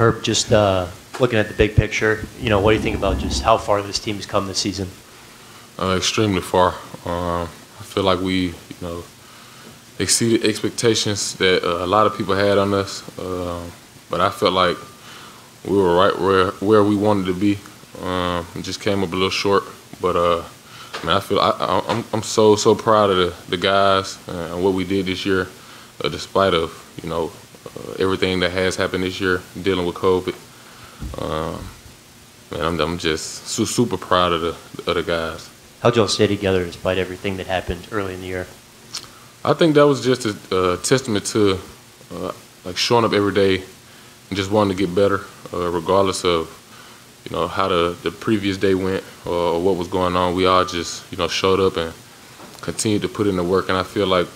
Herb, just looking at the big picture, what do you think about just how far this team has come this season? Extremely far. I feel like we, exceeded expectations that a lot of people had on us. But I felt like we were right where we wanted to be. It just came up a little short. But I'm so proud of the guys and what we did this year, despite of everything that has happened this year, dealing with COVID. I'm just super proud of the guys. How'd y'all stay together despite everything that happened early in the year? I think that was just a testament to showing up every day and just wanting to get better, regardless of how the previous day went or what was going on. We all just showed up and continued to put in the work. And I feel like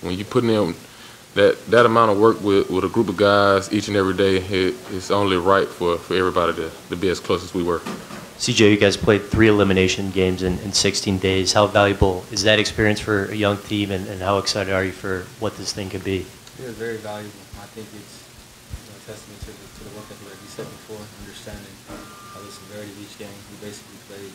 when you put in that amount of work with a group of guys each and every day, it's only right for everybody to be as close as we were. CJ, you guys played 3 elimination games in 16 days. How valuable is that experience for a young team, and how excited are you for what this thing could be? Yeah, very valuable. I think it's a testament to the work ethic, like you said before, understanding the severity of each game. We basically played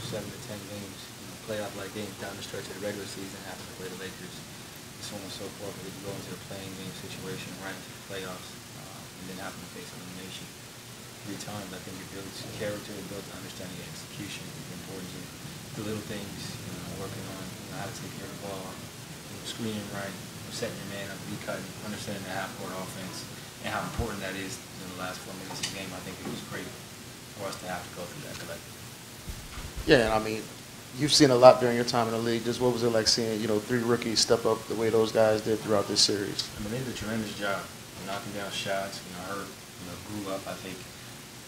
7 to 10 games, playoff-like games down the stretch of the regular season, having to play the Lakers, and so on and so forth. But if you go into the playing game situation right into the playoffs, and then having to face elimination 3 times, I think it builds character, it builds understanding of execution, the importance of the little things, working on how to take care of the ball, screening right, setting your man up, cutting, understanding the half-court offense, and how important that is in the last 4 minutes of the game. I think it was great for us to have to go through that collectively. Yeah, and I mean, you've seen a lot during your time in the league. Just what was it like seeing 3 rookies step up the way those guys did throughout this series? I mean, they did a tremendous job knocking down shots. Herb grew up, I think.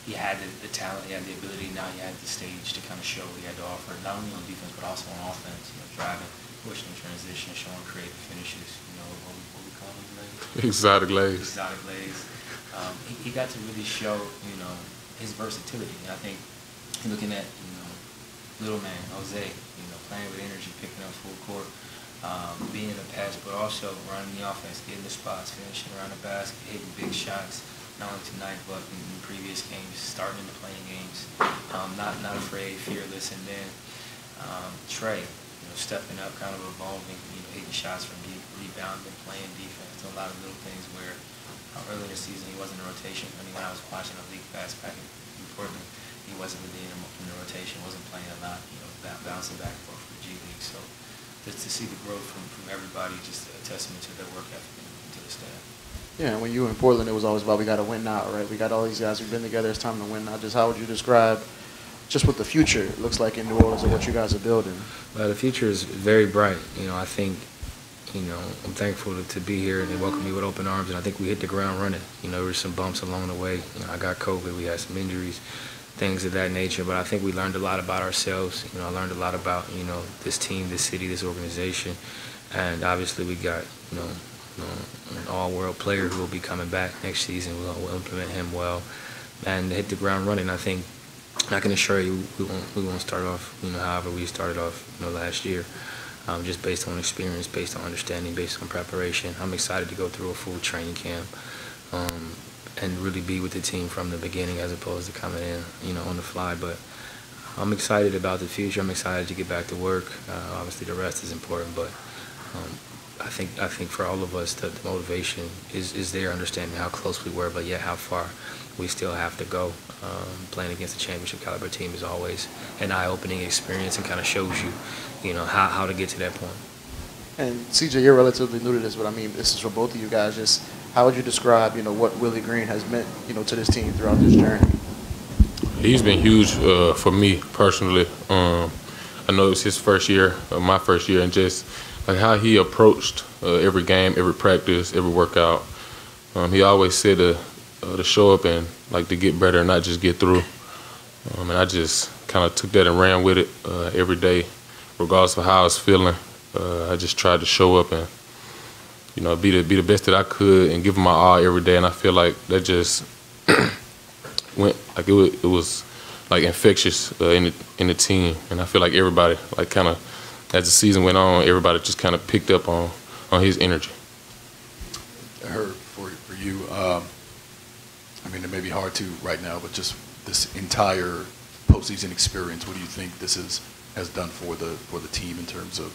He had the talent, he had the ability, now he had the stage to kind of show what he had to offer, not only on defense, but also on offense, driving, pushing in transition, showing creative finishes, what we call them, legs? Exotic legs. Exotic legs. He got to really show, his versatility. And I think looking at, little man, Jose, playing with energy, picking up full court, being in the pass, but also running the offense, getting the spots, finishing around the basket, hitting big shots. Not only tonight, but in previous games, starting in the playing games, not afraid, fearless, and then Trey, stepping up, kind of evolving, hitting shots from deep, rebounding, playing defense, a lot of little things where earlier in the season he wasn't in the rotation. I mean, when I was watching the league fast back in Portland, he wasn't really in the rotation, wasn't playing a lot, bouncing back and forth from the G League. So just to see the growth from everybody, just a testament to their work ethic and to the staff. Yeah, when you were in Portland, it was always about we got to win now, right? We got all these guys who've been together. It's time to win now. Just how would you describe just what the future looks like in New Orleans and what you guys are building? Well, the future is very bright. I think, I'm thankful to be here, and they welcomed me with open arms, and I think we hit the ground running. There were some bumps along the way. I got COVID. We had some injuries, things of that nature, but I think we learned a lot about ourselves. I learned a lot about, this team, this city, this organization, and obviously we got, an all-world player who will be coming back next season. We'll implement him well and hit the ground running. I think I can assure you we won't start off, however we started off, last year, just based on experience, based on understanding, based on preparation. I'm excited to go through a full training camp and really be with the team from the beginning as opposed to coming in, on the fly. But I'm excited about the future. I'm excited to get back to work. Obviously, the rest is important, but I think for all of us, the motivation is there, understanding how close we were, but yet how far we still have to go. Playing against a championship caliber team is always an eye-opening experience and kind of shows you, how to get to that point. And CJ, you're relatively new to this, but I mean, this is for both of you guys. Just how would you describe, what Willie Green has meant, to this team throughout this journey? He's been huge for me personally. I know it was his first year, my first year, and just like how he approached every game, every practice, every workout. He always said to show up and to get better, not just get through. And I just kind of took that and ran with it every day, regardless of how I was feeling. I just tried to show up and be the best that I could and give him my all every day. And I feel like that just went it was infectious in the team. And I feel like everybody kind of, as the season went on, everybody just kind of picked up on his energy. Herb, for you, mean, it may be hard to right now, but just this entire postseason experience, what do you think this has done for the team in terms of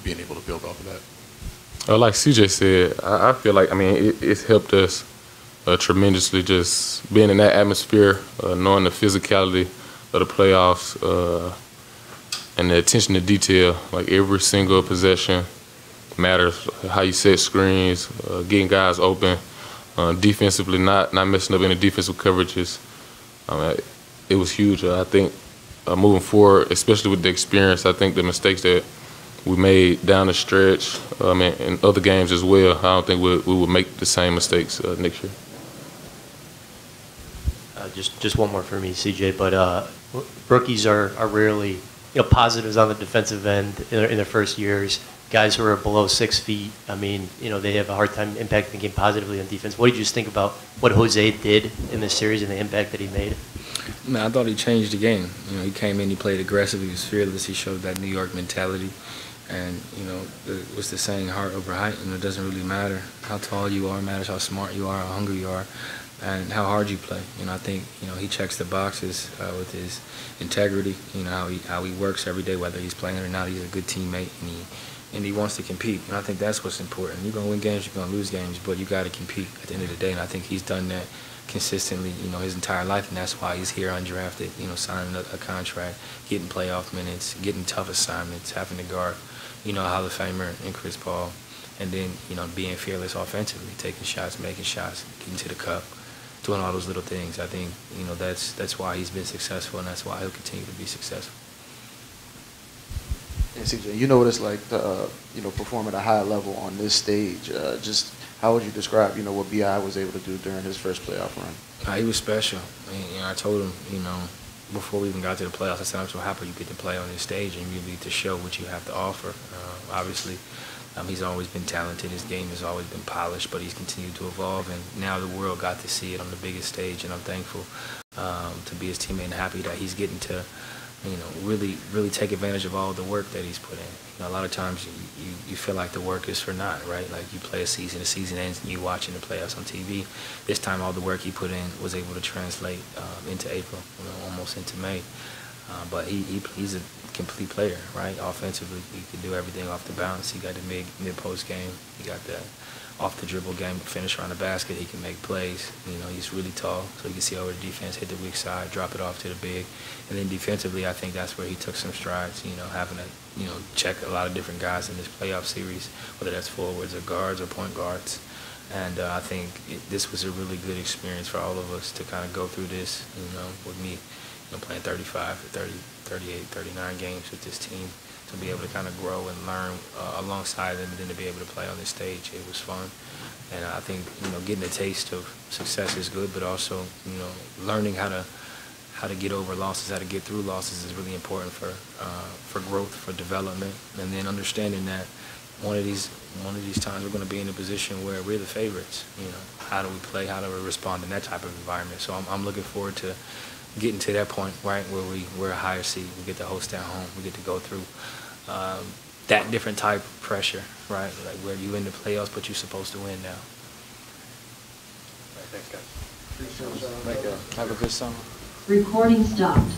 being able to build off of that? Like CJ said, I feel like, I mean, it's helped us tremendously just being in that atmosphere, knowing the physicality of the playoffs, and the attention to detail. Like every single possession matters. How you set screens, getting guys open, defensively, not messing up any defensive coverages. It was huge. I think moving forward, especially with the experience, I think the mistakes that we made down the stretch, in other games as well, I don't think we will make the same mistakes next year. Just one more for me, CJ. But rookies are rarely positives on the defensive end in their first years. Guys who are below 6 feet, I mean, they have a hard time impacting the game positively on defense. What did you just think about what Jose did in this series and the impact that he made? Man, I thought he changed the game. He came in, he played aggressive, he was fearless, he showed that New York mentality. And, what's the saying, heart over height, it doesn't really matter how tall you are, it matters how smart you are, how hungry you are, and how hard you play. I think, he checks the boxes with his integrity, how he works every day, whether he's playing or not. He's a good teammate, and he wants to compete. And I think that's what's important. You're going to win games, you're going to lose games, but you got to compete at the end of the day. And I think he's done that consistently, his entire life, and that's why he's here undrafted, signing a contract, getting playoff minutes, getting tough assignments, having to guard, Hall of Famer and Chris Paul, and then, being fearless offensively, taking shots, making shots, getting to the cup, doing all those little things. I think, that's why he's been successful, and that's why he'll continue to be successful. And CJ, you know what it's like to, perform at a high level on this stage. Just how would you describe, what B.I. was able to do during his first playoff run? He was special. I told him, before we even got to the playoffs, I said, I'm so happy you get to play on this stage and really to show what you have to offer. Obviously, he's always been talented. His game has always been polished, but he's continued to evolve, and now the world got to see it on the biggest stage, and I'm thankful to be his teammate and happy that he's getting to really take advantage of all the work that he's put in. A lot of times you feel like the work is for naught, right? Like you play a season ends, and you watching the playoffs on TV. This time, all the work he put in was able to translate into April, almost into May. But he's a complete player, right? Offensively, he can do everything off the bounce. He got the mid-post game. He got the off-the-dribble game, finish around the basket. He can make plays. He's really tall, so you can see over the defense, hit the weak side, drop it off to the big. And then defensively, I think that's where he took some strides, having to, check a lot of different guys in this playoff series, whether that's forwards or guards or point guards. And I think this was a really good experience for all of us to kind of go through this, with me, playing 35 to 30, 38, 39 games with this team, to be able to kind of grow and learn alongside them, and then to be able to play on this stage. It was fun. And I think, getting a taste of success is good, but also, learning how to get over losses, how to get through losses is really important for growth, for development, and then understanding that one of these times we're going to be in a position where we're the favorites. How do we play? How do we respond in that type of environment? So I'm looking forward to getting to that point, right, where we're a higher seed. We get to host at home. We get to go through that different type of pressure, right, like where you in the playoffs, but you're supposed to win now. Thanks, guys. Appreciate it. Have a good summer. Recording stopped.